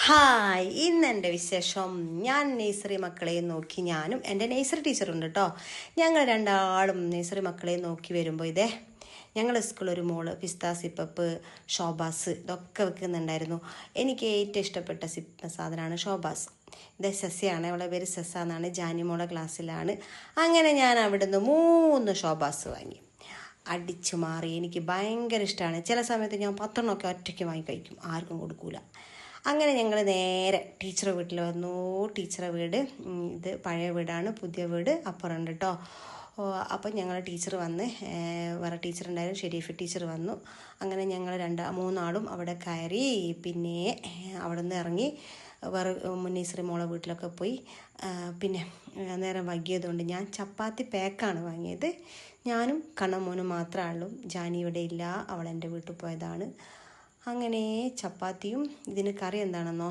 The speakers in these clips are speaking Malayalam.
ഹായ്, ഇന്ന് എൻ്റെ വിശേഷം. ഞാൻ നേഴ്സറി മക്കളെ നോക്കി, ഞാനും എൻ്റെ നേഴ്സറി ടീച്ചറുണ്ട് കേട്ടോ. ഞങ്ങൾ രണ്ടാളും നേഴ്സറി മക്കളെ നോക്കി വരുമ്പോൾ ഞങ്ങളുടെ സ്കൂളൊരു മോള് പിസ്ത സിപ്പപ്പ് ഷോബാസ് ഇതൊക്കെ വെക്കുന്നുണ്ടായിരുന്നു. എനിക്ക് ഏറ്റവും ഇഷ്ടപ്പെട്ട സാധനമാണ് ഷോബാസ്. ഇത് സെസ്സയാണ്, അവളെ പേര് സെസ്സ എന്നാണ്. ജാനിമോളെ ക്ലാസ്സിലാണ്. അങ്ങനെ ഞാൻ അവിടുന്ന് 3 ഷോബാസ് വാങ്ങി അടിച്ചു മാറി. എനിക്ക് ഭയങ്കര ഇഷ്ടമാണ്. ചില സമയത്ത് ഞാൻ 10 ഒറ്റയ്ക്ക് വാങ്ങി കഴിക്കും, ആർക്കും കൊടുക്കൂല. അങ്ങനെ ഞങ്ങൾ നേരെ ടീച്ചറെ വീട്ടിൽ വന്നു. ടീച്ചറെ വീട് ഇത് പഴയ വീടാണ്, പുതിയ വീട് അപ്പുറമുണ്ട് കേട്ടോ. അപ്പം ഞങ്ങൾ ടീച്ചർ വന്ന്, വേറെ ടീച്ചർ ഉണ്ടായിരുന്നു, ഷെരീഫ് ടീച്ചർ വന്നു. അങ്ങനെ ഞങ്ങൾ 3 അവിടെ കയറി. പിന്നെ അവിടെ നിന്ന് ഇറങ്ങി വേറെ മുന്നീശ്വരി മോളെ വീട്ടിലൊക്കെ പോയി. പിന്നെ നേരം വൈകിയതുകൊണ്ട് ഞാൻ ചപ്പാത്തി പാക്കാണ് വാങ്ങിയത്. ഞാനും കണ്ണമോനും മാത്രമേ ഉള്ളൂ. ജാനി ഇവിടെ ഇല്ല, അവൾ എൻ്റെ വീട്ടിൽ പോയതാണ്. അങ്ങനെ ചപ്പാത്തിയും ഇതിന് കറി എന്താണെന്നോ,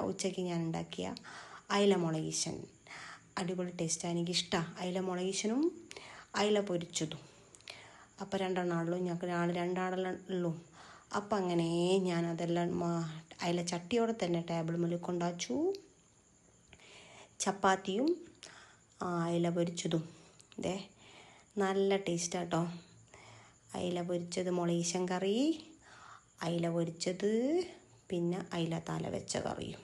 ഉച്ചയ്ക്ക് ഞാൻ ഉണ്ടാക്കിയ അയില മുളകീശൻ. അടിപൊളി ടേസ്റ്റാണ്, എനിക്കിഷ്ടമാണ് അയില മുളകീശനും അയില പൊരിച്ചതും. അപ്പോൾ 2 ഉള്ളൂ, ഞങ്ങൾക്ക് 2 ഉള്ളൂ. അപ്പം അങ്ങനെ ഞാനതെല്ലാം അയില ചട്ടിയോടെ തന്നെ ടേബിൾ മുന്നിൽ കൊണ്ടുവച്ചു. ചപ്പാത്തിയും അയില പൊരിച്ചതും നല്ല ടേസ്റ്റാട്ടോ. അയില പൊരിച്ചത്, മുളകീശൻ കറി, അയില പൊരിച്ചത്, പിന്നെ അയില തല വെച്ച കറിയും.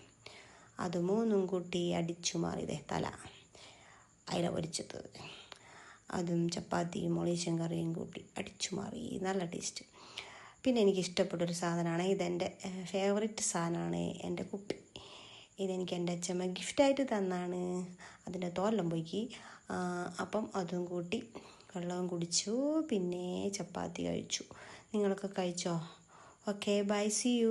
അത് 3 കൂട്ടി അടിച്ചു മാറി. തല അയില പൊരിച്ചത്, അതും ചപ്പാത്തിയും മുളകീശൻ കറിയും കൂട്ടി അടിച്ചു മാറി. നല്ല ടേസ്റ്റ്. പിന്നെ എനിക്ക് ഇഷ്ടപ്പെട്ടൊരു സാധനമാണ്, ഇതെൻ്റെ ഫേവറേറ്റ് സാധനമാണ്, എൻ്റെ കുപ്പി. ഇതെനിക്ക് എൻ്റെ അച്ഛമ്മ ഗിഫ്റ്റായിട്ട് തന്നാണ്. അതിൻ്റെ തോലെല്ലാം പോയി. അപ്പം അതും കൂട്ടി വെള്ളവും കുടിച്ചു. പിന്നെ ചപ്പാത്തി കഴിച്ചു. നിങ്ങളൊക്കെ കഴിച്ചോ? Okay, bye, see U.